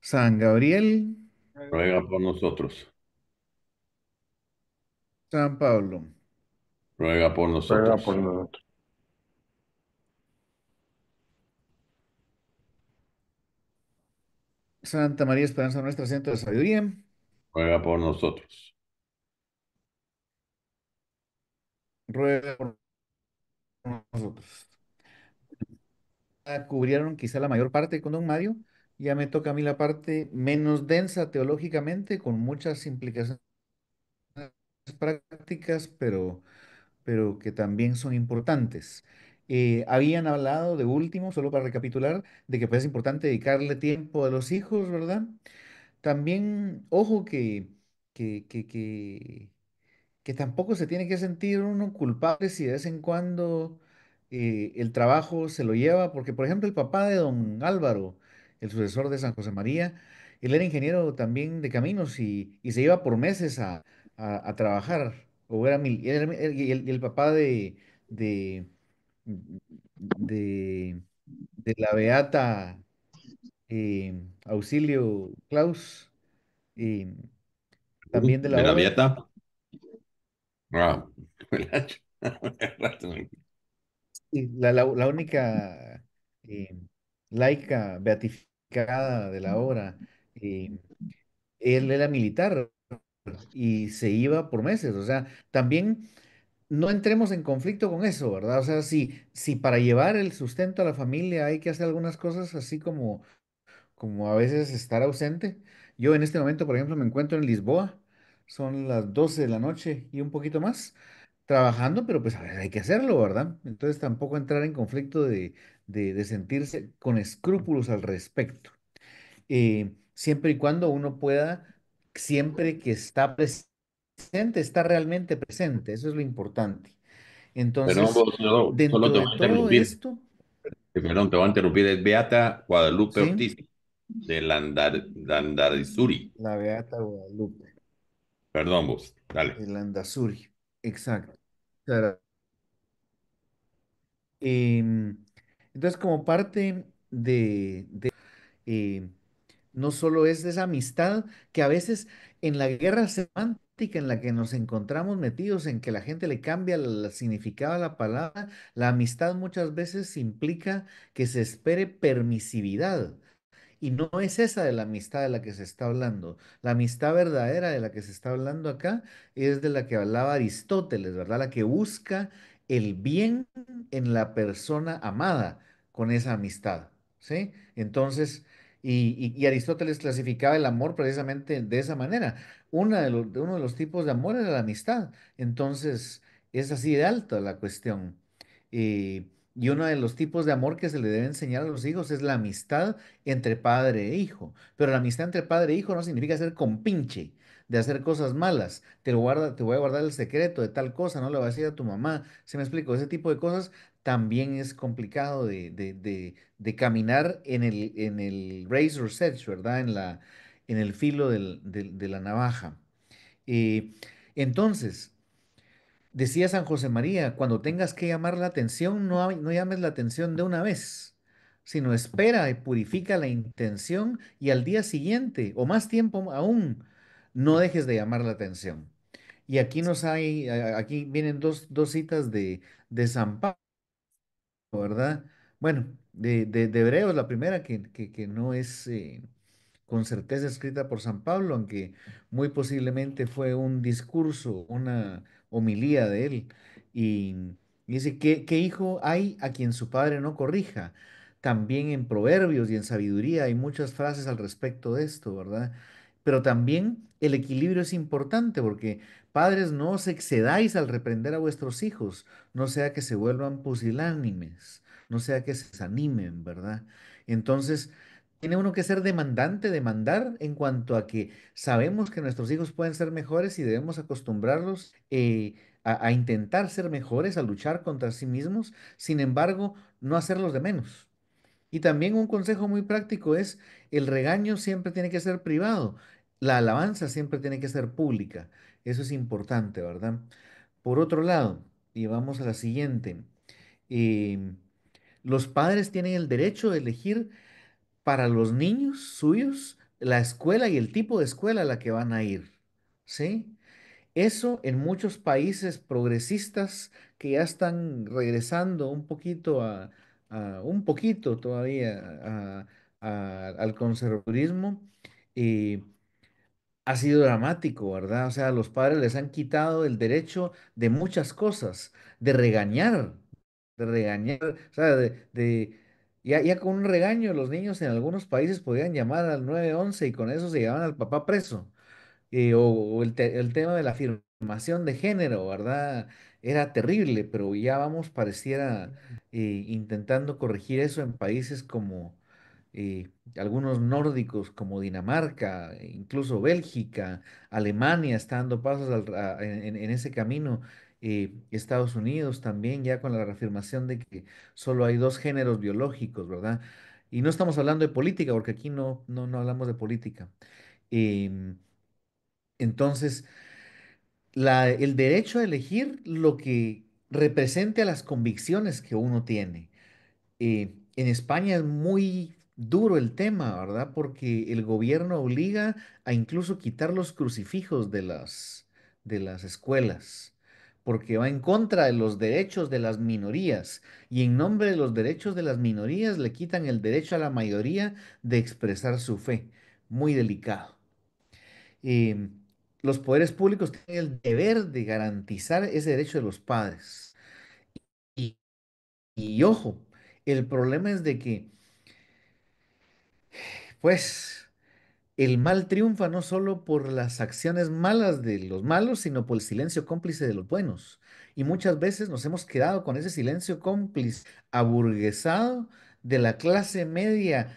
San Gabriel, Ruega por nosotros. San Pablo, Ruega por Ruega por nosotros. nosotros. Santa María Esperanza Nuestra, Centro de Sabiduría, Ruega por nosotros. ruega por nosotros. Cubrieron quizá la mayor parte con Don Mario. Ya me toca a mí la parte menos densa teológicamente, con muchas implicaciones prácticas, pero que también son importantes. Habían hablado de último, solo para recapitular, de que pues, es importante dedicarle tiempo a los hijos, ¿verdad? También, ojo que, que, que, que tampoco se tiene que sentir uno culpable si de vez en cuando el trabajo se lo lleva, porque por ejemplo el papá de don Álvaro, el sucesor de San José María, él era ingeniero también de caminos y se iba por meses a trabajar, o era, y el papá de, de, de la beata Auxilio Claus, eh, también de la ¿De la obra. Vieta? Ah, Y la única eh, laica beatificada de la obra, eh, él era militar y se iba por meses. O sea, también no entremos en conflicto con eso, ¿verdad? O sea, si para llevar el sustento a la familia hay que hacer algunas cosas así como a veces estar ausente. Yo en este momento, por ejemplo, me encuentro en Lisboa, son las 12 de la noche y un poquito más, trabajando, pero pues a ver, hay que hacerlo, ¿verdad? Entonces tampoco entrar en conflicto de sentirse con escrúpulos al respecto. Siempre y cuando uno pueda, siempre que está presente, está realmente presente, eso es lo importante. Perdón, Entonces, vos, solo dentro te de voy a todo interrumpir. esto, Perdón, te voy a interrumpir. Es Beata Guadalupe ¿sí? Ortiz, de Landazuri. La Beata Guadalupe. Perdón, vos. Dale. El Andazuri, exacto. Claro. Em, entonces, como parte eh, no solo es esa amistad que a veces en la guerra semántica en la que nos encontramos metidos, en que la gente le cambia el significado a la palabra, la amistad muchas veces implica que se espere permisividad. Y no es esa de la amistad de la que se está hablando. La amistad verdadera de la que se está hablando acá es de la que hablaba Aristóteles, ¿verdad? La que busca el bien en la persona amada con esa amistad, ¿sí? Entonces, y Aristóteles clasificaba el amor precisamente de esa manera. Uno de los tipos de amor era la amistad. Entonces, es así de alta la cuestión. Y uno de los tipos de amor que se le debe enseñar a los hijos es la amistad entre padre e hijo. Pero la amistad entre padre e hijo no significa ser compinche, de hacer cosas malas. Te voy a guardar el secreto de tal cosa, no le vas a decir a tu mamá. ¿Se me explico? Ese tipo de cosas también es complicado de caminar en el razor's edge, ¿verdad? En el filo de la navaja. Eh, entonces, decía San José María, cuando tengas que llamar la atención, no llames la atención de una vez, sino espera y purifica la intención y al día siguiente, o más tiempo aún, no dejes de llamar la atención. Y aquí vienen dos citas de San Pablo, ¿verdad? Bueno, de Hebreos, la primera que no es con certeza escrita por San Pablo, aunque muy posiblemente fue un discurso, una homilía de él. Y dice, ¿qué hijo hay a quien su padre no corrija? También en Proverbios y en Sabiduría hay muchas frases al respecto de esto, ¿verdad? Pero también el equilibrio es importante porque padres no os excedáis al reprender a vuestros hijos, no sea que se vuelvan pusilánimes, no sea que se desanimen, ¿verdad? Entonces, tiene uno que ser demandante, demandar en cuanto a que sabemos que nuestros hijos pueden ser mejores y debemos acostumbrarlos a intentar ser mejores, a luchar contra sí mismos, sin embargo, no hacerlos de menos. Y también un consejo muy práctico es el regaño siempre tiene que ser privado, la alabanza siempre tiene que ser pública. Eso es importante, ¿verdad? Por otro lado, y vamos a la siguiente. em, Los padres tienen el derecho de elegir para los niños suyos la escuela y el tipo de escuela a la que van a ir. ¿Sí? Eso en muchos países progresistas que ya están regresando un poquito un poquito todavía al conservadurismo, eh, ha sido dramático, ¿verdad? O sea, los padres les han quitado el derecho de muchas cosas, de regañar, o sea, ya con un regaño los niños en algunos países podían llamar al 911 y con eso se llevaban al papá preso o el tema de la afirmación de género, ¿verdad? Era terrible, pero ya vamos, pareciera, intentando corregir eso en países como algunos nórdicos, como Dinamarca, e incluso Bélgica, Alemania está dando pasos en ese camino. Estados Unidos también ya con la reafirmación de que solo hay dos géneros biológicos, ¿verdad? Y no estamos hablando de política, porque aquí no hablamos de política. Em, entonces, el derecho a elegir lo que represente a las convicciones que uno tiene. En España es muy duro el tema, ¿verdad? Porque el gobierno obliga a incluso quitar los crucifijos de las escuelas, porque va en contra de los derechos de las minorías y en nombre de los derechos de las minorías le quitan el derecho a la mayoría de expresar su fe. Muy delicado. eh, los poderes públicos tienen el deber de garantizar ese derecho de los padres. Y, y ojo, el problema es de que, pues, el mal triunfa no solo por las acciones malas de los malos, sino por el silencio cómplice de los buenos. Y muchas veces nos hemos quedado con ese silencio cómplice aburguesado de la clase media,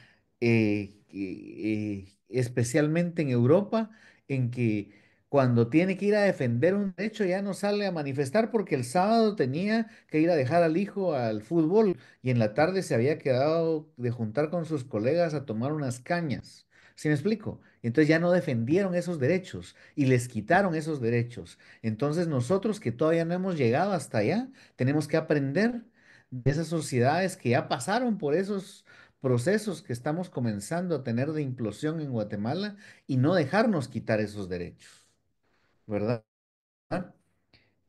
especialmente en Europa, en que cuando tiene que ir a defender un derecho ya no sale a manifestar porque el sábado tenía que ir a dejar al hijo al fútbol y en la tarde se había quedado de juntar con sus colegas a tomar unas cañas. ¿Sí me explico? Entonces ya no defendieron esos derechos y les quitaron esos derechos. Entonces nosotros que todavía no hemos llegado hasta allá, tenemos que aprender de esas sociedades que ya pasaron por esos procesos que estamos comenzando a tener de implosión en Guatemala y no dejarnos quitar esos derechos, ¿verdad?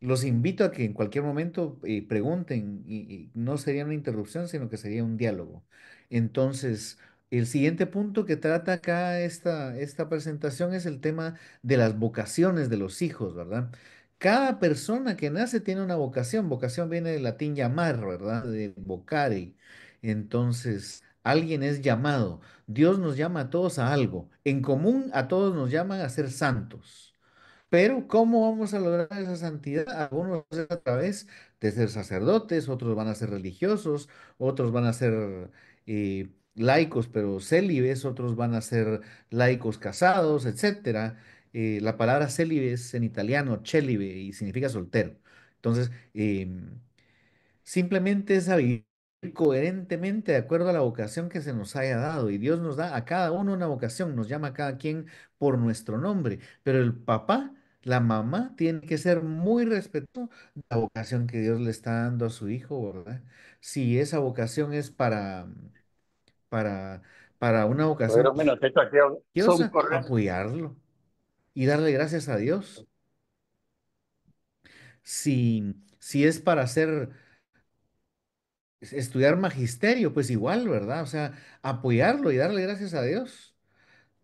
Los invito a que en cualquier momento pregunten y no sería una interrupción, sino que sería un diálogo. Entonces, el siguiente punto que trata acá esta presentación es el tema de las vocaciones de los hijos, ¿verdad? Cada persona que nace tiene una vocación. Vocación viene del latín llamar, ¿verdad? De vocare. Entonces, alguien es llamado. Dios nos llama a todos a algo. En común, a todos nos llaman a ser santos. Pero ¿cómo vamos a lograr esa santidad? Algunos van a ser a través de ser sacerdotes, otros van a ser religiosos, otros van a ser laicos pero célibes, otros van a ser laicos casados, etcétera. La palabra célibe es en italiano célibe y significa soltero. Entonces, simplemente es a vivir coherentemente de acuerdo a la vocación que se nos haya dado. Y Dios nos da a cada uno una vocación, nos llama a cada quien por nuestro nombre. Pero el papá, la mamá, tiene que ser muy respetuoso de la vocación que Dios le está dando a su hijo, ¿verdad? Si esa vocación es para, para una vocación Pero menos esto aquí son religiosa, correctos. apoyarlo y darle gracias a Dios. Si es para hacer estudiar magisterio, pues igual, ¿verdad? O sea, apoyarlo y darle gracias a Dios.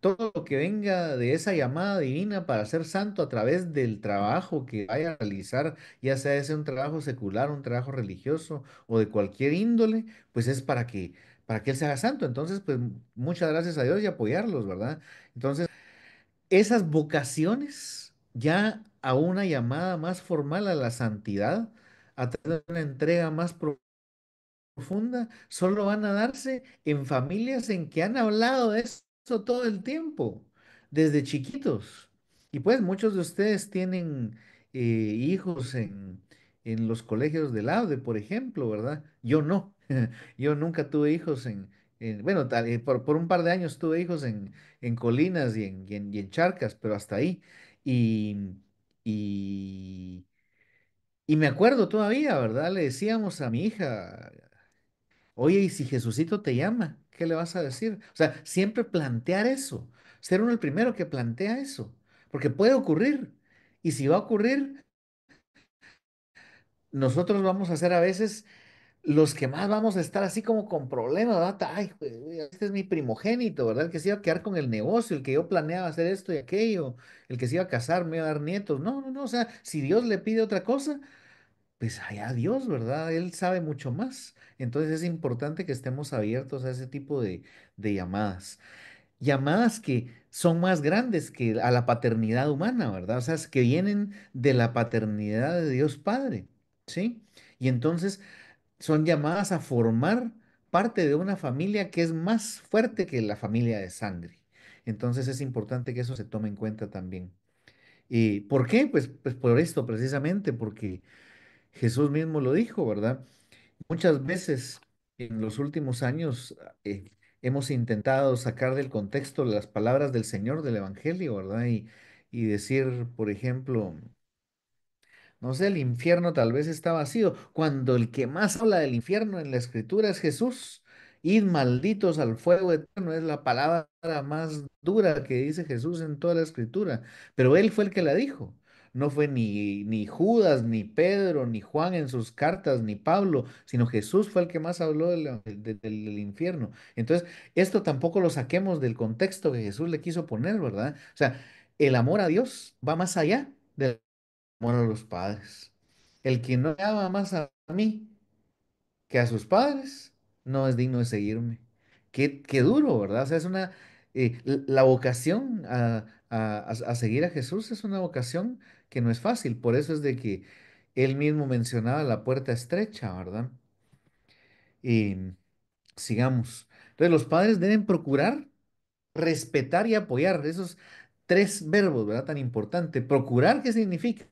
Todo lo que venga de esa llamada divina para ser santo a través del trabajo que vaya a realizar, ya sea ese un trabajo secular, un trabajo religioso o de cualquier índole, pues es para que él se haga santo. Entonces, pues muchas gracias a Dios y apoyarlos, ¿verdad? Entonces, esas vocaciones ya a una llamada más formal a la santidad, a través de una entrega más profunda solo van a darse en familias en que han hablado de eso todo el tiempo, desde chiquitos. Y pues muchos de ustedes tienen hijos en los colegios del AUDE, por ejemplo, ¿verdad? Yo no. Yo nunca tuve hijos bueno, por un par de años tuve hijos en Colinas y en Charcas, pero hasta ahí. Y, y, y me acuerdo todavía, ¿verdad? Le decíamos a mi hija. Oye, ¿y si Jesucito te llama? ¿Qué le vas a decir? O sea, siempre plantear eso. Ser uno el primero que plantea eso. Porque puede ocurrir. Y si va a ocurrir, nosotros vamos a ser a veces los que más vamos a estar así como con problemas, ¿verdad? Ay, güey, este es mi primogénito, ¿verdad? El que se iba a quedar con el negocio, el que yo planeaba hacer esto y aquello, el que se iba a casar, me iba a dar nietos. No, no, no, o sea, si Dios le pide otra cosa, pues allá Dios, ¿verdad? Él sabe mucho más. Entonces es importante que estemos abiertos a ese tipo de llamadas. Llamadas que son más grandes que a la paternidad humana, ¿verdad? O sea, es que vienen de la paternidad de Dios Padre, ¿sí? Y entonces son llamadas a formar parte de una familia que es más fuerte que la familia de sangre. Entonces es importante que eso se tome en cuenta también. ¿Y por qué? Pues por esto precisamente, porque Jesús mismo lo dijo, ¿verdad? Muchas veces en los últimos años hemos intentado sacar del contexto las palabras del Señor del Evangelio, ¿verdad? Y decir, por ejemplo, no sé, el infierno tal vez está vacío, cuando el que más habla del infierno en la escritura es Jesús. Id malditos al fuego eterno, es la palabra más dura que dice Jesús en toda la escritura, pero él fue el que la dijo. No fue ni Judas, ni Pedro, ni Juan en sus cartas, ni Pablo, sino Jesús fue el que más habló del infierno. Entonces, esto tampoco lo saquemos del contexto que Jesús le quiso poner, ¿verdad? O sea, el amor a Dios va más allá del amor a los padres. El que no me ama más a mí que a sus padres no es digno de seguirme. Qué duro, ¿verdad? O sea, es una, la vocación a seguir a Jesús es una vocación que no es fácil. Por eso es de que él mismo mencionaba la puerta estrecha, ¿verdad? Y sigamos. Entonces, los padres deben procurar respetar y apoyar, esos tres verbos, ¿verdad? Tan importante. Procurar, ¿qué significa?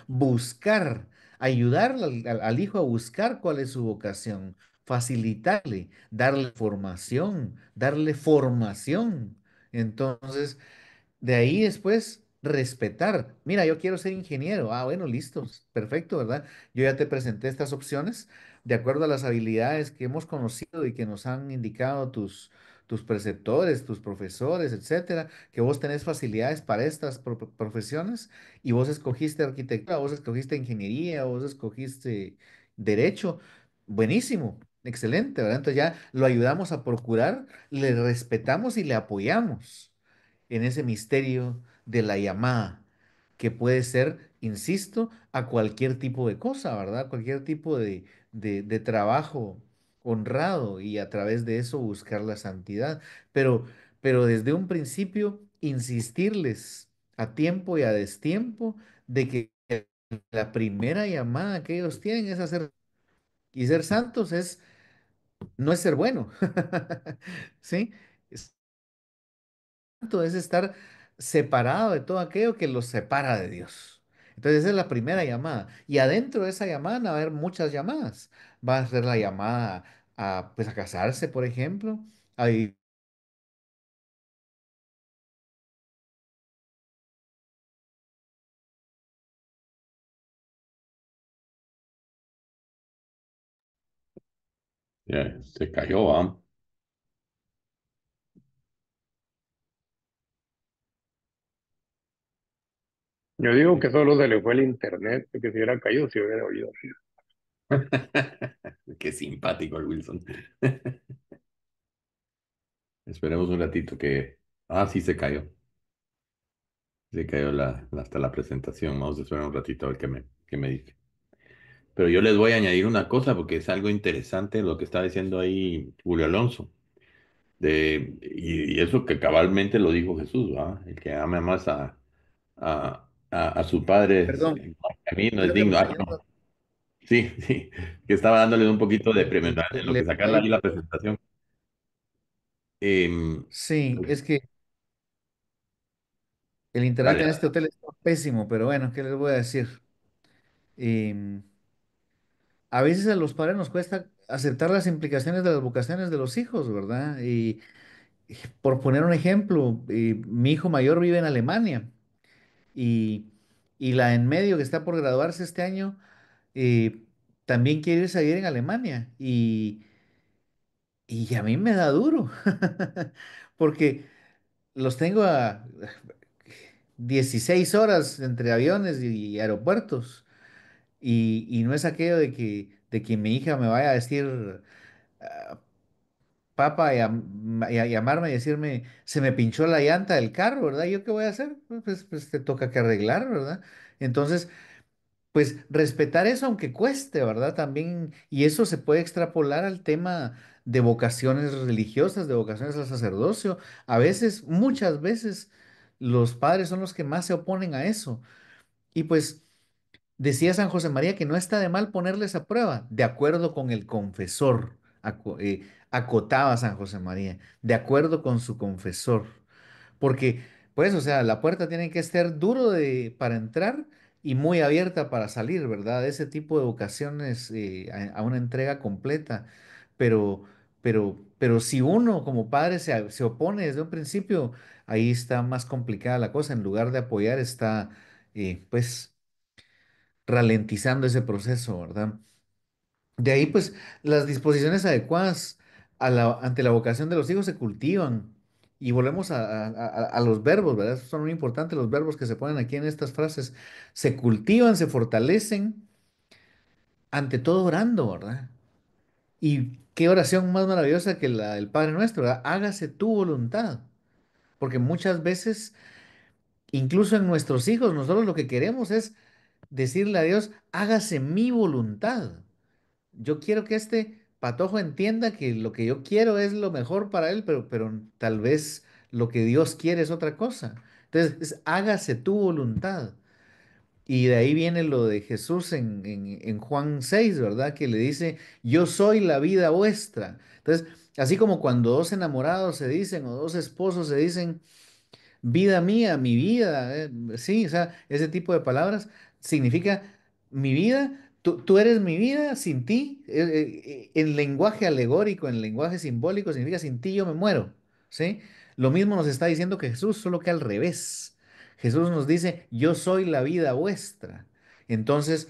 Buscar, ayudar al hijo a buscar cuál es su vocación, facilitarle, darle formación. Entonces, de ahí después, respetar. Mira, yo quiero ser ingeniero. Ah, bueno, listo. Perfecto, ¿verdad? Yo ya te presenté estas opciones de acuerdo a las habilidades que hemos conocido y que nos han indicado tus preceptores, tus profesores, etcétera, que vos tenés facilidades para estas profesiones y vos escogiste arquitectura, vos escogiste ingeniería, vos escogiste derecho. Buenísimo, excelente, ¿verdad? Entonces ya lo ayudamos a procurar, le respetamos y le apoyamos en ese misterio de la llamada, que puede ser, insisto, a cualquier tipo de cosa, ¿verdad? Cualquier tipo de trabajo honrado y a través de eso buscar la santidad. Pero, pero desde un principio, insistirles a tiempo y a destiempo de que la primera llamada que ellos tienen es hacer y ser santos no es ser bueno, ¿sí? Santo es estar separado de todo aquello que los separa de Dios. Entonces esa es la primera llamada. Y adentro de esa llamada va a haber muchas llamadas. Va a ser la llamada a, pues, a casarse, por ejemplo. A vivir. Ya, se cayó, ¿ah? Yo digo que solo se le fue el internet, porque si hubiera caído, si hubiera oído. Qué simpático el Wilson. Esperemos un ratito que... Ah, sí, se cayó. Se cayó hasta la presentación. Vamos a esperar un ratito a ver qué me dice. Pero yo les voy a añadir una cosa porque es algo interesante lo que está diciendo ahí Julio Alonso. Y eso que cabalmente lo dijo Jesús, ¿va? El que ame más a su padre Perdón, a mí no es creo que digno. me Ah, cayó. no. Sí, sí, que estaba dándole un poquito de premio en lo Le que fue sacarla ahí. ahí la presentación. Sí, Pues, es que el internet dale, en este dale. hotel está pésimo, pero bueno, ¿qué les voy a decir? Em, a veces a los padres nos cuesta aceptar las implicaciones de las vocaciones de los hijos, ¿verdad? Y por poner un ejemplo, mi hijo mayor vive en Alemania y, y la en medio que está por graduarse este año también quiere irse a vivir en Alemania. Y a mí me da duro, porque los tengo a 16 horas entre aviones y aeropuertos. Y no es aquello de que mi hija me vaya a decir papa y llamarme y decirme, se me pinchó la llanta del carro, ¿verdad? ¿Yo qué voy a hacer? Pues te toca que arreglar, ¿verdad? Entonces, pues respetar eso aunque cueste, ¿verdad? También, y eso se puede extrapolar al tema de vocaciones religiosas, de vocaciones al sacerdocio. A veces, muchas veces, los padres son los que más se oponen a eso. Y pues decía San José María que no está de mal ponerles a prueba, de acuerdo con el confesor, acotaba San José María, de acuerdo con su confesor. Porque, pues, o sea, la puerta tiene que estar duro para entrar y muy abierta para salir, ¿verdad? Ese tipo de vocaciones a una entrega completa. Pero, pero si uno como padre se opone desde un principio, ahí está más complicada la cosa. En lugar de apoyar, está, pues, ralentizando ese proceso, ¿verdad? De ahí, pues, las disposiciones adecuadas ante la vocación de los hijos se cultivan. Y volvemos a los verbos, ¿verdad? Son muy importantes los verbos que se ponen aquí en estas frases. Se cultivan, se fortalecen, ante todo orando, ¿verdad? Y qué oración más maravillosa que la del Padre Nuestro, ¿verdad? Hágase tu voluntad. Porque muchas veces, incluso en nuestros hijos, nosotros lo que queremos es decirle a Dios, hágase mi voluntad. Yo quiero que este patojo entienda que lo que yo quiero es lo mejor para él, pero tal vez lo que Dios quiere es otra cosa. Entonces, hágase tu voluntad. Y de ahí viene lo de Jesús en Juan 6, ¿verdad? Que le dice, yo soy la vida vuestra. Entonces, así como cuando dos enamorados se dicen o dos esposos se dicen, vida mía, mi vida, sí, o sea, ese tipo de palabras significa mi vida, tú eres mi vida, sin ti, en lenguaje alegórico, en lenguaje simbólico, significa sin ti yo me muero, ¿sí? Lo mismo nos está diciendo que Jesús, solo que al revés. Jesús nos dice, yo soy la vida vuestra. Entonces,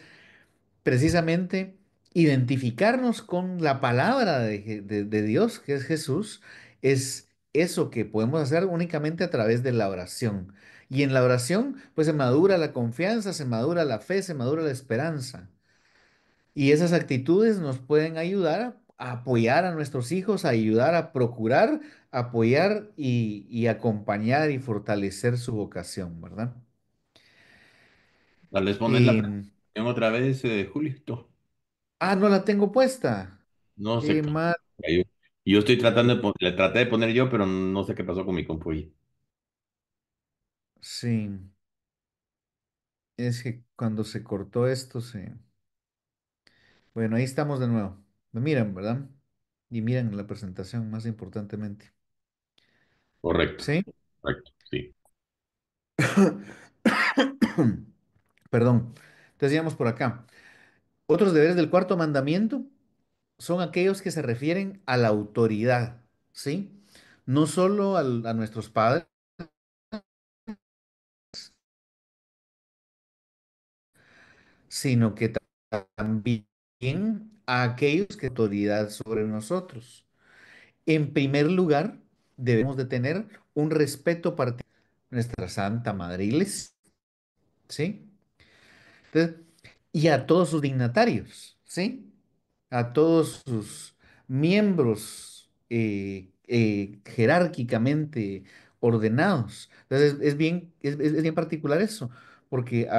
precisamente identificarnos con la palabra de Dios, que es Jesús, es eso que podemos hacer únicamente a través de la oración. Y en la oración, pues se madura la confianza, se madura la fe, se madura la esperanza. Y esas actitudes nos pueden ayudar a apoyar a nuestros hijos, a ayudar a procurar, apoyar y acompañar y fortalecer su vocación, ¿verdad? Tal vez pones la Em, presentación otra vez, Julio. no la tengo puesta. No sé Qué qué mal. cayó. Y yo estoy tratando le traté de poner yo, pero no sé qué pasó con mi compu. Sí, es que cuando se cortó esto, se... Bueno, ahí estamos de nuevo. Me miran, ¿verdad? Y miran la presentación más importantemente. Correcto, ¿Sí? correcto, sí. Perdón. Decíamos por acá. Otros deberes del cuarto mandamiento son aquellos que se refieren a la autoridad, ¿sí? No solo a nuestros padres, sino que también a aquellos que tienen autoridad sobre nosotros. En primer lugar, debemos de tener un respeto particular a nuestra Santa Madre Iglesia, ¿sí? Entonces, y a todos sus dignatarios, ¿sí? A todos sus miembros jerárquicamente ordenados. Entonces, es bien particular eso, porque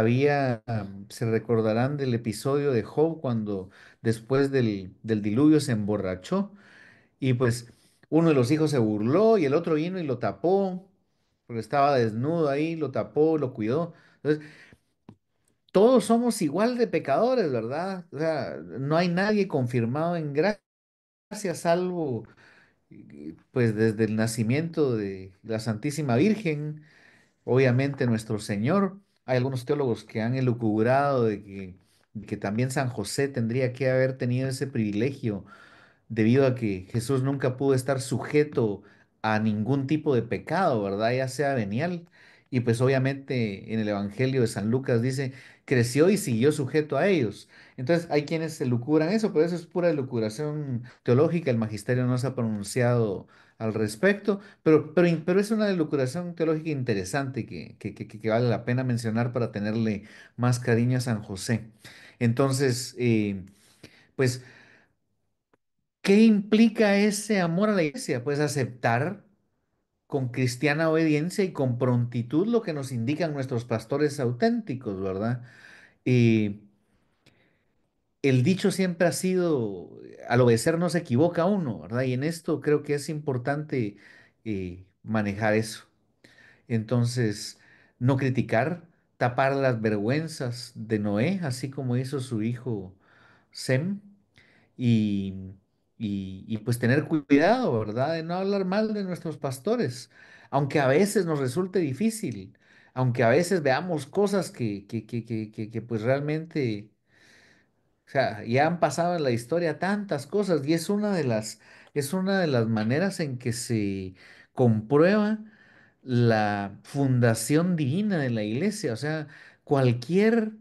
se recordarán del episodio de Job cuando después del diluvio se emborrachó y pues uno de los hijos se burló y el otro vino y lo tapó, porque estaba desnudo ahí, lo tapó, lo cuidó. Entonces, todos somos igual de pecadores, ¿verdad? O sea, no hay nadie confirmado en gracia, salvo pues desde el nacimiento de la Santísima Virgen, obviamente nuestro Señor. Hay algunos teólogos que han elucubrado de que también San José tendría que haber tenido ese privilegio debido a que Jesús nunca pudo estar sujeto a ningún tipo de pecado, ¿verdad? Ya sea venial. Y pues obviamente en el Evangelio de San Lucas dice creció y siguió sujeto a ellos. Entonces, hay quienes se lucuran eso, pero eso es pura elucubración teológica. El magisterio no se ha pronunciado al respecto, pero es una elucubración teológica interesante que vale la pena mencionar para tenerle más cariño a San José. Entonces, pues, ¿qué implica ese amor a la iglesia? Pues aceptar con cristiana obediencia y con prontitud lo que nos indican nuestros pastores auténticos, ¿verdad? Y el dicho siempre ha sido, al obedecer no se equivoca uno, ¿verdad? Y en esto creo que es importante manejar eso. Entonces, no criticar, tapar las vergüenzas de Noé, así como hizo su hijo Sem, y, y pues tener cuidado, ¿verdad? De no hablar mal de nuestros pastores, aunque a veces nos resulte difícil, aunque a veces veamos cosas que pues realmente, o sea, ya han pasado en la historia tantas cosas y es una de las maneras en que se comprueba la fundación divina de la iglesia, o sea, cualquier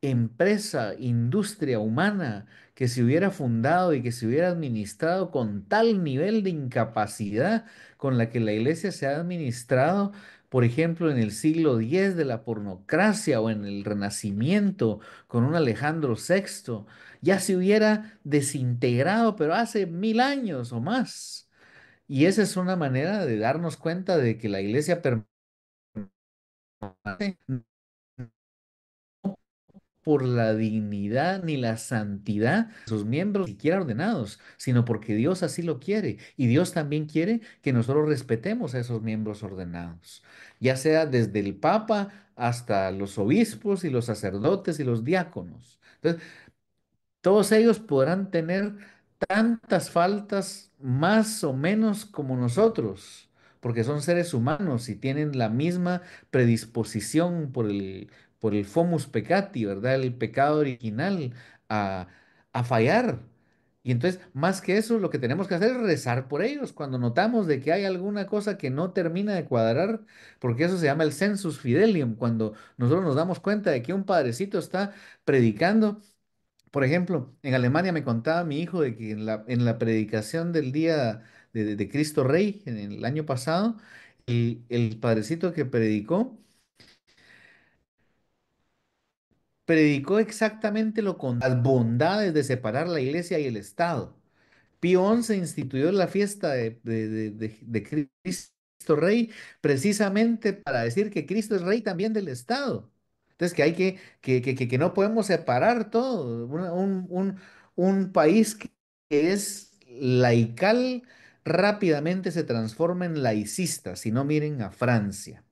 empresa, industria humana que se hubiera fundado y que se hubiera administrado con tal nivel de incapacidad con la que la iglesia se ha administrado, por ejemplo, en el siglo X de la pornocracia o en el Renacimiento con un Alejandro VI, ya se hubiera desintegrado, pero hace 1000 años o más. Y esa es una manera de darnos cuenta de que la iglesia permanece por la dignidad ni la santidad de sus miembros siquiera ordenados, sino porque Dios así lo quiere. Y Dios también quiere que nosotros respetemos a esos miembros ordenados, ya sea desde el Papa hasta los obispos y los sacerdotes y los diáconos. Entonces, todos ellos podrán tener tantas faltas más o menos como nosotros, porque son seres humanos y tienen la misma predisposición por el fomus peccati, ¿verdad? El pecado original a, a fallar. Y entonces, más que eso, lo que tenemos que hacer es rezar por ellos cuando notamos de que hay alguna cosa que no termina de cuadrar, porque eso se llama el sensus fidelium, cuando nosotros nos damos cuenta de que un padrecito está predicando. Por ejemplo, en Alemania me contaba mi hijo de que en la predicación del día de Cristo Rey, en el año pasado, el padrecito que predicó exactamente lo contrario, las bondades de separar la iglesia y el Estado. Pío XI instituyó la fiesta de Cristo Rey precisamente para decir que Cristo es Rey también del Estado. Entonces, que hay que no podemos separar todo. Un país que es laical rápidamente se transforma en laicista, si no miren a Francia.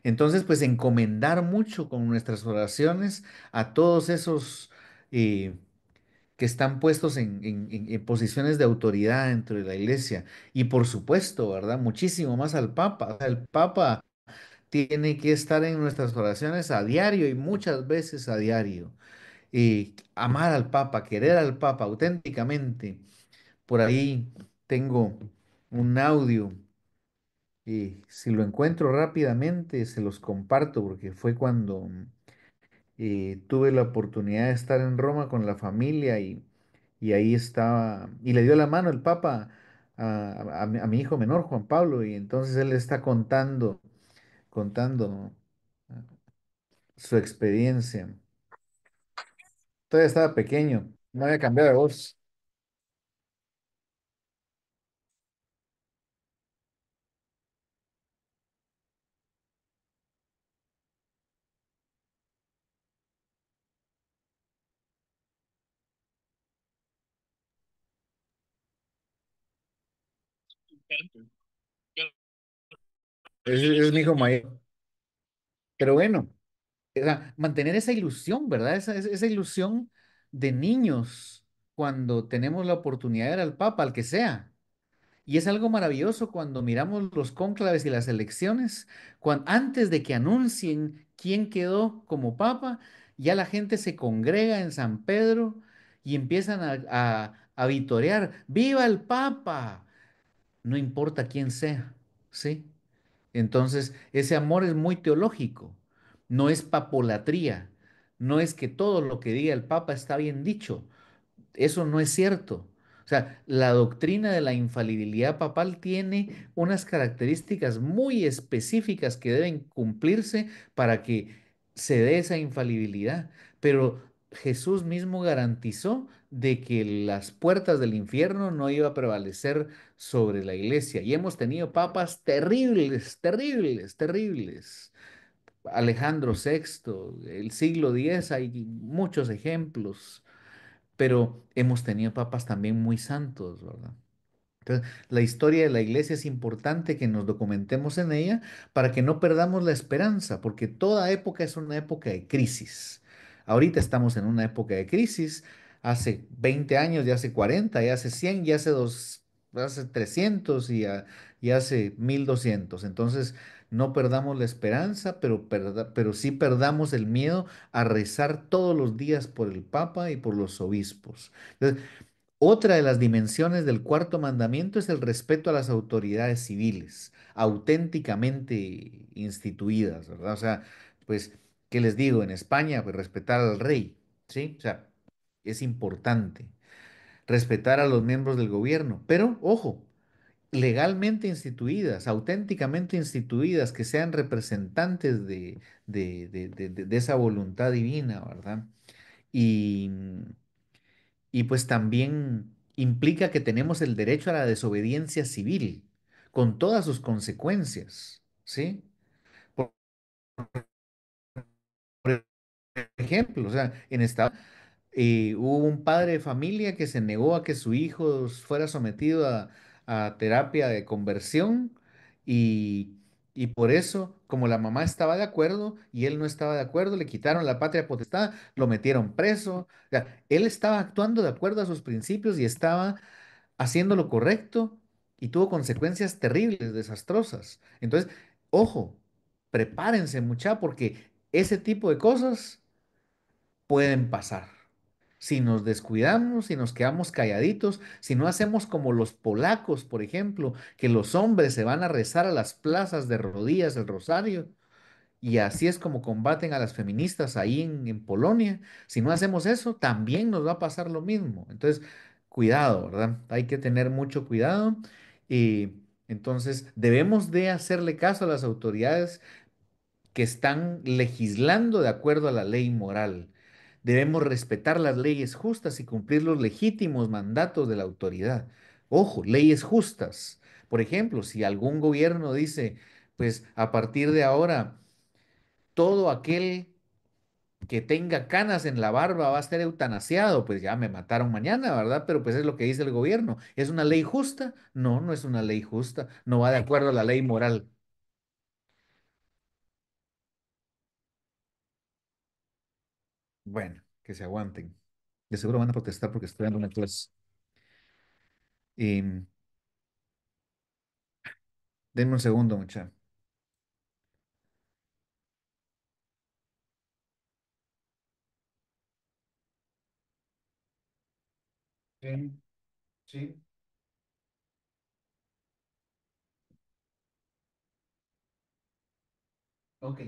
Entonces, pues encomendar mucho con nuestras oraciones a todos esos que están puestos en posiciones de autoridad dentro de la iglesia. Y por supuesto, ¿verdad? Muchísimo más al Papa. O sea, el Papa tiene que estar en nuestras oraciones a diario y muchas veces a diario. Y amar al Papa, querer al Papa auténticamente. Por ahí tengo un audio y si lo encuentro rápidamente se los comparto porque fue cuando tuve la oportunidad de estar en Roma con la familia y ahí estaba, y le dio la mano el Papa a mi hijo menor, Juan Pablo, y entonces él está contando ah, su experiencia. Todavía estaba pequeño, no había cambiado de voz. Es mi hijo mayor. Pero bueno, o sea, mantener esa ilusión, ¿verdad? Esa ilusión de niños cuando tenemos la oportunidad de ver al Papa, al que sea. Y es algo maravilloso cuando miramos los cónclaves y las elecciones, antes de que anuncien quién quedó como papa, ya la gente se congrega en San Pedro y empiezan a vitorear, ¡Viva el Papa! No importa quién sea, ¿sí? Entonces, ese amor es muy teológico, no es papolatría, no es que todo lo que diga el Papa está bien dicho. Eso no es cierto. O sea, la doctrina de la infalibilidad papal tiene unas características muy específicas que deben cumplirse para que se dé esa infalibilidad. Pero Jesús mismo garantizó de que las puertas del infierno no iba a prevalecer sobre la iglesia. Y hemos tenido papas terribles, terribles, terribles. Alejandro sexto, el siglo X, hay muchos ejemplos, pero hemos tenido papas también muy santos, ¿verdad? Entonces, la historia de la iglesia es importante que nos documentemos en ella para que no perdamos la esperanza, porque toda época es una época de crisis. Ahorita estamos en una época de crisis, hace 20 años, ya hace 40, ya hace 100, ya hace hace 300 y hace 1200. Entonces, no perdamos la esperanza, pero sí perdamos el miedo a rezar todos los días por el Papa y por los obispos. Entonces, otra de las dimensiones del cuarto mandamiento es el respeto a las autoridades civiles, auténticamente instituidas, ¿verdad? O sea, pues, ¿qué les digo? En España, pues respetar al rey, ¿sí? O sea, es importante. Respetar a los miembros del gobierno, pero, ojo, legalmente instituidas, auténticamente instituidas, que sean representantes de esa voluntad divina, ¿verdad? Y y pues también implica que tenemos el derecho a la desobediencia civil, con todas sus consecuencias, ¿sí? Por ejemplo, o sea, en Estados hubo un padre de familia que se negó a que su hijo fuera sometido a terapia de conversión y, y por eso, como la mamá estaba de acuerdo y él no estaba de acuerdo, le quitaron la patria potestad, lo metieron preso. O sea, él estaba actuando de acuerdo a sus principios y estaba haciendo lo correcto y tuvo consecuencias terribles, desastrosas. Entonces, ojo, prepárense mucha porque ese tipo de cosas pueden pasar. Si nos descuidamos, si nos quedamos calladitos, si no hacemos como los polacos, por ejemplo, que los hombres se van a rezar a las plazas de rodillas el rosario, y así es como combaten a las feministas ahí en Polonia. Si no hacemos eso, también nos va a pasar lo mismo. Entonces, cuidado, ¿verdad? Hay que tener mucho cuidado. Y entonces, debemos de hacerle caso a las autoridades que están legislando de acuerdo a la ley moral. Debemos respetar las leyes justas y cumplir los legítimos mandatos de la autoridad. Ojo, leyes justas. Por ejemplo, si algún gobierno dice, pues a partir de ahora, todo aquel que tenga canas en la barba va a ser eutanasiado, pues ya me mataron mañana, ¿verdad? Pero pues es lo que dice el gobierno. ¿Es una ley justa? No, no es una ley justa. No va de acuerdo a la ley moral. Bueno, que se aguanten. De seguro van a protestar porque estoy dando una clase. Em, Denme un segundo, mucha. Sí, sí, ok.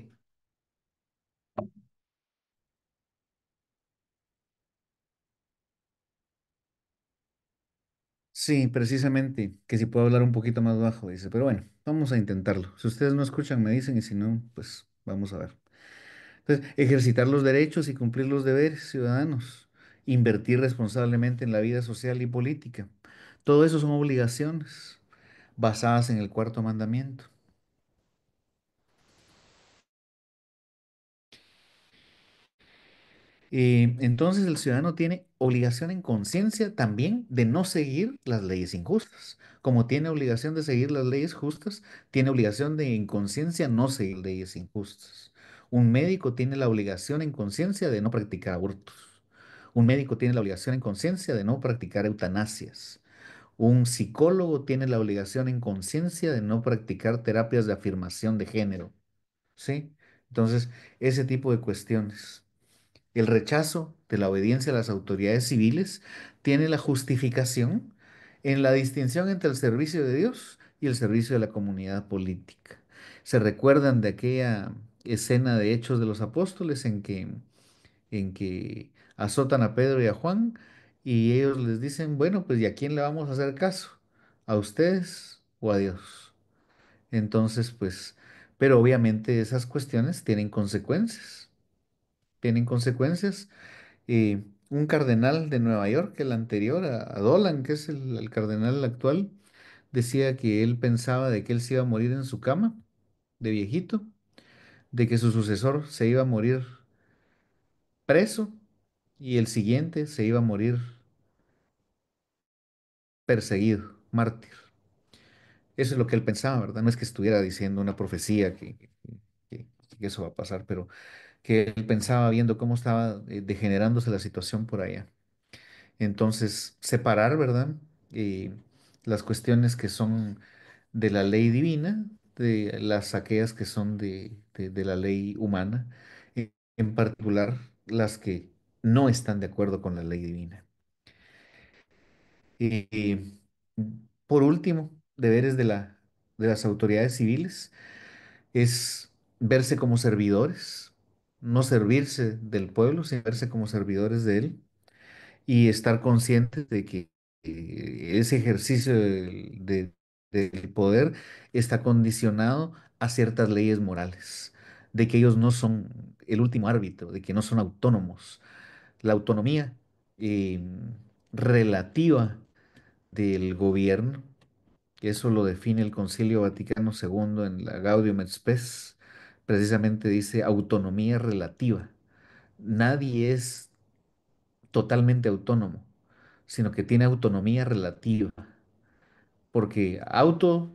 Sí, precisamente, que si puedo hablar un poquito más bajo, dice, pero bueno, vamos a intentarlo. Si ustedes no escuchan, me dicen, y si no, pues vamos a ver. Entonces, ejercitar los derechos y cumplir los deberes ciudadanos, invertir responsablemente en la vida social y política. Todo eso son obligaciones basadas en el cuarto mandamiento. Entonces el ciudadano tiene obligación en conciencia también de no seguir las leyes injustas. Como tiene obligación de seguir las leyes justas, tiene obligación de en conciencia no seguir leyes injustas. Un médico tiene la obligación en conciencia de no practicar abortos. Un médico tiene la obligación en conciencia de no practicar eutanasias. Un psicólogo tiene la obligación en conciencia de no practicar terapias de afirmación de género. ¿Sí? Entonces, ese tipo de cuestiones. El rechazo de la obediencia a las autoridades civiles tiene la justificación en la distinción entre el servicio de Dios y el servicio de la comunidad política. Se recuerdan de aquella escena de Hechos de los Apóstoles en que azotan a Pedro y a Juan y ellos les dicen, bueno, pues ¿y a quién le vamos a hacer caso? ¿A ustedes o a Dios? Entonces, pues, pero obviamente esas cuestiones tienen consecuencias. Un cardenal de Nueva York, el anterior a Dolan, que es el cardenal actual, decía que él pensaba de que él se iba a morir en su cama de viejito, de que su sucesor se iba a morir preso y el siguiente se iba a morir perseguido, mártir. Eso es lo que él pensaba, ¿verdad? No es que estuviera diciendo una profecía que- que eso va a pasar, pero que él pensaba viendo cómo estaba degenerándose la situación por allá. Entonces, separar, ¿verdad? Eh, las cuestiones que son de la ley divina de las aquellas que son de la ley humana, en particular las que no están de acuerdo con la ley divina. Y por último, deberes de las autoridades civiles es verse como servidores, no servirse del pueblo, sino verse como servidores de él y estar conscientes de que ese ejercicio del poder está condicionado a ciertas leyes morales, de que ellos no son el último árbitro, de que no son autónomos. La autonomía eh, relativa del gobierno, que eso lo define el Concilio Vaticano II en la Gaudium et Spes, precisamente dice autonomía relativa. Nadie es totalmente autónomo, sino que tiene autonomía relativa, porque auto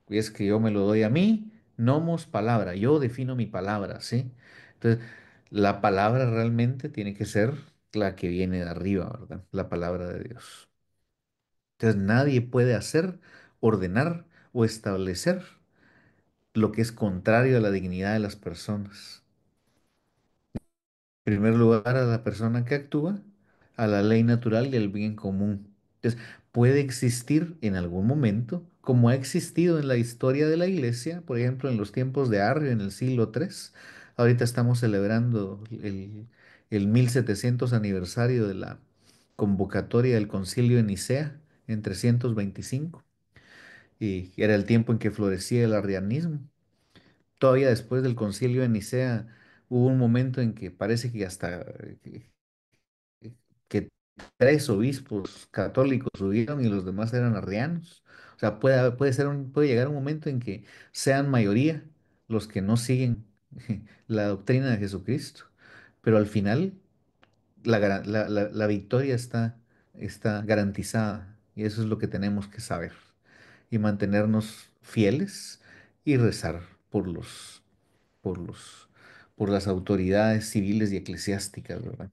es que yo me lo doy a mí, nomos palabra, yo defino mi palabra, ¿sí? Entonces, la palabra realmente tiene que ser la que viene de arriba, ¿verdad? La palabra de Dios. Entonces, nadie puede hacer, ordenar o establecer lo que es contrario a la dignidad de las personas. Primer lugar, a la persona que actúa, a la ley natural y al bien común. Entonces, puede existir en algún momento, como ha existido en la historia de la iglesia, por ejemplo, en los tiempos de Arrio en el siglo III. Ahorita estamos celebrando el 1700 aniversario de la convocatoria del Concilio de Nicea en 325, y era el tiempo en que florecía el arrianismo. Todavía después del Concilio de Nicea hubo un momento en que parece que hasta que tres obispos católicos subieron y los demás eran arrianos. O sea, puede llegar un momento en que sean mayoría los que no siguen la doctrina de Jesucristo. Pero al final la victoria está garantizada y eso es lo que tenemos que saber y mantenernos fieles y rezar por por los, por las autoridades civiles y eclesiásticas, ¿verdad?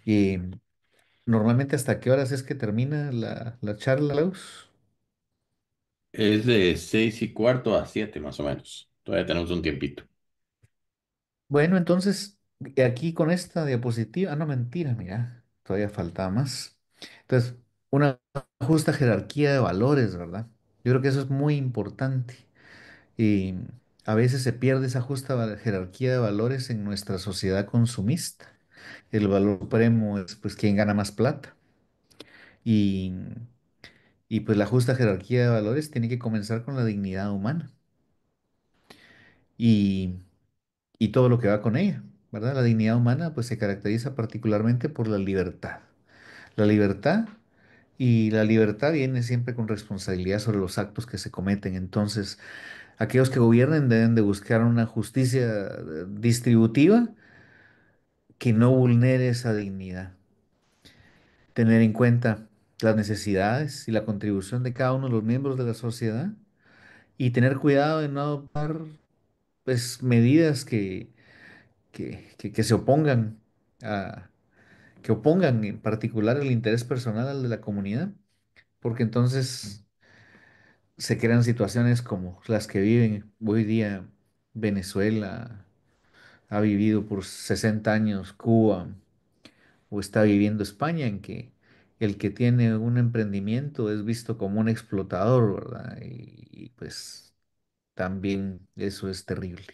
Y normalmente, ¿hasta qué horas es que termina la charla, Laus? Es de 6:15 a 7 más o menos. Todavía tenemos un tiempito. Bueno, entonces, aquí con esta diapositiva, no mentira, mira, todavía faltaba más. Entonces, una justa jerarquía de valores, ¿verdad? Yo creo que eso es muy importante. Y a veces se pierde esa jerarquía de valores en nuestra sociedad consumista. El valor supremo es pues quién gana más plata. Y, y pues la justa jerarquía de valores tiene que comenzar con la dignidad humana y, y todo lo que va con ella, ¿verdad? La dignidad humana pues se caracteriza particularmente por la libertad. La libertad y la libertad viene siempre con responsabilidad sobre los actos que se cometen. Entonces, aquellos que gobiernen deben de buscar una justicia distributiva que no vulnere esa dignidad. Tener en cuenta las necesidades y la contribución de cada uno de los miembros de la sociedad y tener cuidado de no adoptar pues, medidas que se opongan a, que opongan en particular el interés personal al de la comunidad, porque entonces se crean situaciones como las que viven hoy día Venezuela, ha vivido por 60 años Cuba o está viviendo España, en que el que tiene un emprendimiento es visto como un explotador, ¿verdad? Y pues también eso es terrible.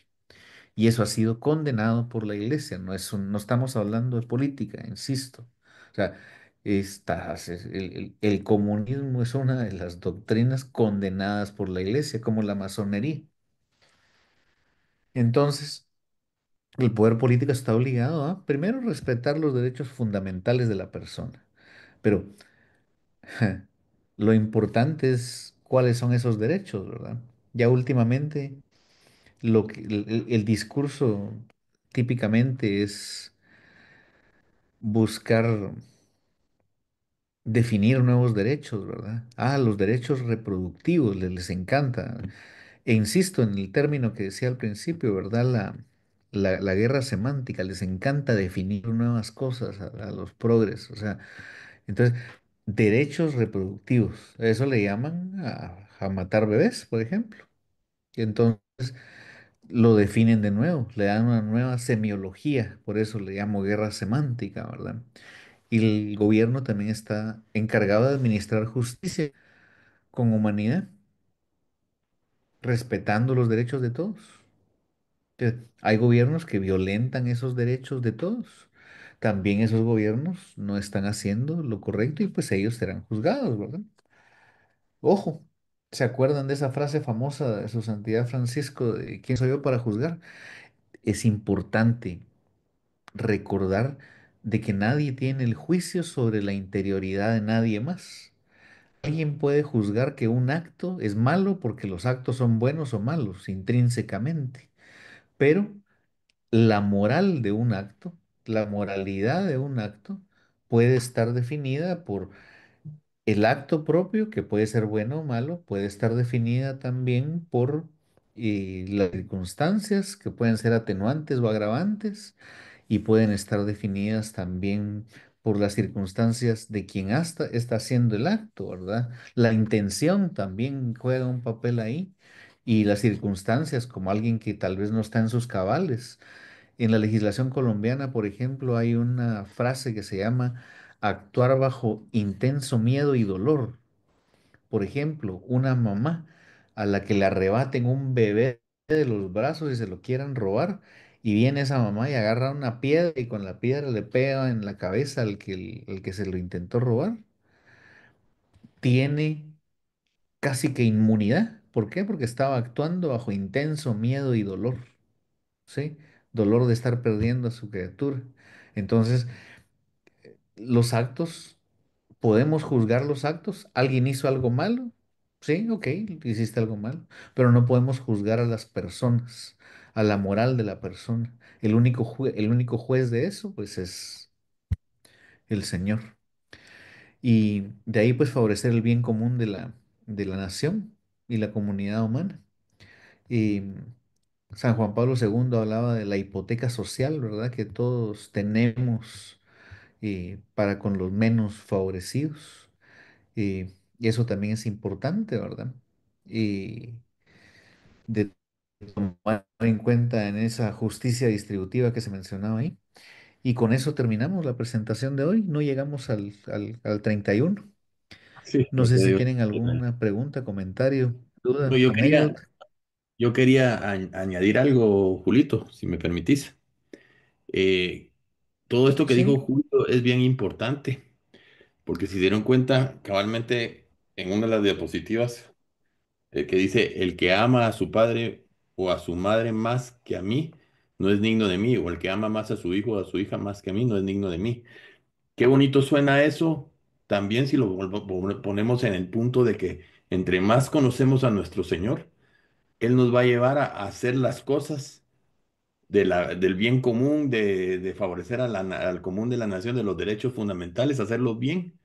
Y eso ha sido condenado por la iglesia. No estamos hablando de política, insisto. O sea, el comunismo es una de las doctrinas condenadas por la iglesia, como la masonería. Entonces, el poder político está obligado a, primero, respetar los derechos fundamentales de la persona. Pero lo importante es cuáles son esos derechos, ¿verdad? Ya últimamente, el discurso típicamente es buscar definir nuevos derechos, ¿verdad? Ah, los derechos reproductivos, les encanta. E insisto en el término que decía al principio, ¿verdad? La guerra semántica, les encanta definir nuevas cosas a los progres. O sea, entonces, derechos reproductivos, eso le llaman a matar bebés, por ejemplo. Y entonces lo definen de nuevo, le dan una nueva semiología, por eso le llamo guerra semántica, ¿verdad? Y el gobierno también está encargado de administrar justicia con humanidad, respetando los derechos de todos. Hay gobiernos que violentan esos derechos de todos. También esos gobiernos no están haciendo lo correcto y pues ellos serán juzgados, ¿verdad? Ojo, ¿se acuerdan de esa frase famosa de Su Santidad Francisco de ¿quién soy yo para juzgar? Es importante recordar de que nadie tiene el juicio sobre la interioridad de nadie más. Alguien puede juzgar que un acto es malo porque los actos son buenos o malos intrínsecamente, pero la moral de un acto, la moralidad de un acto, puede estar definida por el acto propio, que puede ser bueno o malo, puede estar definida también por las circunstancias, que pueden ser atenuantes o agravantes, y pueden estar definidas también por las circunstancias de quien hasta está haciendo el acto, ¿verdad? La intención también juega un papel ahí, y las circunstancias, como alguien que tal vez no está en sus cabales. En la legislación colombiana, por ejemplo, hay una frase que se llama actuar bajo intenso miedo y dolor. Por ejemplo, una mamá a la que le arrebaten un bebé de los brazos y se lo quieran robar, y viene esa mamá y agarra una piedra y con la piedra le pega en la cabeza al que se lo intentó robar, tiene casi que inmunidad. ¿Por qué? Porque estaba actuando bajo intenso miedo y dolor, ¿sí? Dolor de estar perdiendo a su criatura. Entonces, los actos, podemos juzgar los actos. ¿Alguien hizo algo malo? Sí, ok, hiciste algo malo, pero no podemos juzgar a las personas, a la moral de la persona. El único juez de eso, pues, es el Señor. Y de ahí, pues, favorecer el bien común de la nación y la comunidad humana. Y San Juan Pablo II hablaba de la hipoteca social, ¿verdad? Que todos tenemos para con los menos favorecidos. Y eso también es importante, ¿verdad? Y de tomar en cuenta en esa justicia distributiva que se mencionaba ahí. Y con eso terminamos la presentación de hoy. No llegamos al 31. Sí, No no sé te si digo. tienen alguna pregunta, comentario, No, duda, anécdota. yo quería añadir algo, Julito, si me permitís. Eh, Todo esto que dijo Sí, Julio es bien importante, porque si dieron cuenta, cabalmente en una de las diapositivas, que dice, el que ama a su padre o a su madre más que a mí, no es digno de mí, o el que ama más a su hijo o a su hija más que a mí, no es digno de mí. Qué bonito suena eso, también si lo ponemos en el punto de que entre más conocemos a nuestro Señor, Él nos va a llevar a hacer las cosas del bien común, de favorecer al común de la nación, de los derechos fundamentales, hacerlos bien,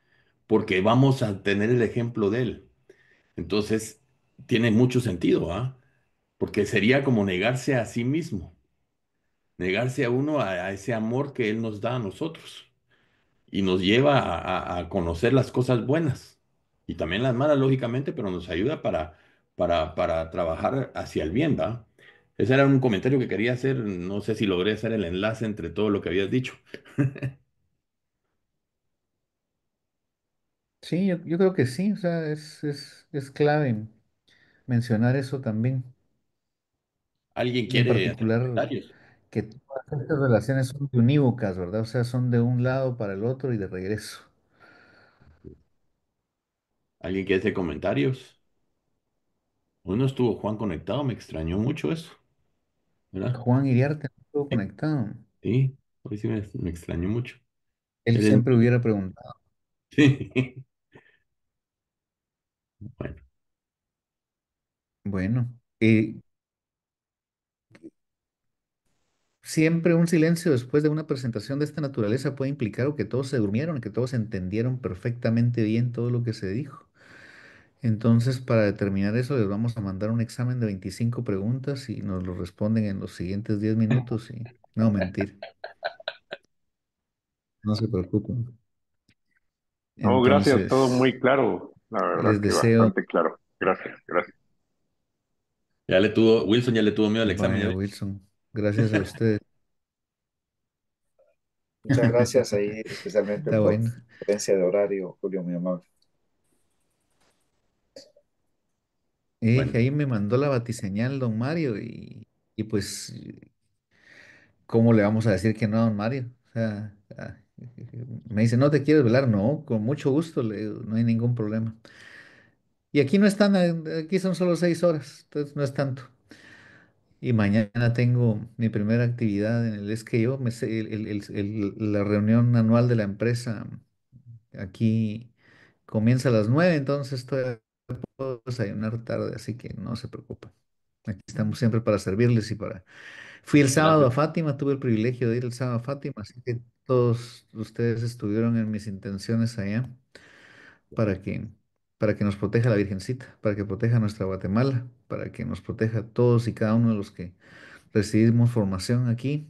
porque vamos a tener el ejemplo de Él. Entonces, tiene mucho sentido, ¿ah? Porque sería como negarse a sí mismo, negarse a uno a ese amor que Él nos da a nosotros y nos lleva a conocer las cosas buenas y también las malas, lógicamente, pero nos ayuda para trabajar hacia el bien, ¿va? Ese era un comentario que quería hacer, no sé si logré hacer el enlace entre todo lo que habías dicho. sí, yo creo que sí. O sea, es clave mencionar eso también. ¿Alguien Y en quiere hacer particular comentarios? que todas estas relaciones son unívocas, ¿verdad? O sea, son de un lado para el otro y de regreso. ¿Alguien quiere hacer comentarios? Uno estuvo Juan conectado, me extrañó mucho eso, ¿verdad? Juan Iriarte no estuvo Sí, conectado. sí, hoy sí me extrañó mucho. Él Él es siempre muy... hubiera preguntado. Sí. Bueno, Bueno, siempre un silencio después de una presentación de esta naturaleza puede implicar o que todos se durmieron, que todos entendieron perfectamente bien todo lo que se dijo. Entonces, para determinar eso, les vamos a mandar un examen de 25 preguntas y nos lo responden en los siguientes 10 minutos y no mentir, no se preocupen. No, gracias, todo Entonces, muy claro. La verdad les que deseo, bastante claro. Gracias, gracias. Wilson ya le tuvo miedo al examen, ya vaya ve. Wilson, gracias a ustedes. Muchas gracias ahí, especialmente Está por bueno. la diferencia de horario, Julio, mi amable. Bueno, Ahí me mandó la batiseñal don Mario y pues, ¿cómo le vamos a decir que no a don Mario? O sea, me dice, ¿no te quieres velar? No, con mucho gusto, le digo, no hay ningún problema. Y aquí no están, aquí son solo 6 horas, entonces no es tanto. Y mañana tengo mi primera actividad en el es que yo, la reunión anual de la empresa aquí comienza a las 9, entonces todavía puedo desayunar tarde, así que no se preocupen. Aquí estamos siempre para servirles y para... Fui el sábado a gracias. Fátima, tuve el privilegio de ir el sábado a Fátima, así que todos ustedes estuvieron en mis intenciones allá para que, para que nos proteja la Virgencita, para que proteja nuestra Guatemala, para que nos proteja a todos y cada uno de los que recibimos formación aquí,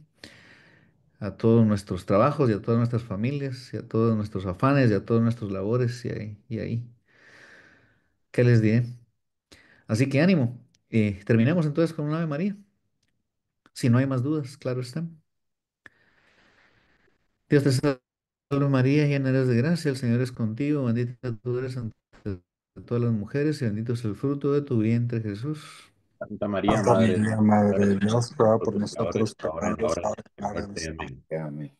a todos nuestros trabajos y a todas nuestras familias y a todos nuestros afanes y a todos nuestros labores y ahí. ¿Qué les diré? Así que ánimo. Terminemos entonces con un Ave María. Si no hay más dudas, claro está. Dios te salve María, llena eres de gracia, el Señor es contigo, bendita tú eres entre todas las mujeres y bendito es el fruto de tu vientre, Jesús. Santa María, Santa Madre de María, Dios, ruega Madre de por Dios, ruega por nosotros nosotros pecadores, ahora y en pecadores, la hora de ahora y en nuestra la hora de muerte. nuestra Amén. Amén.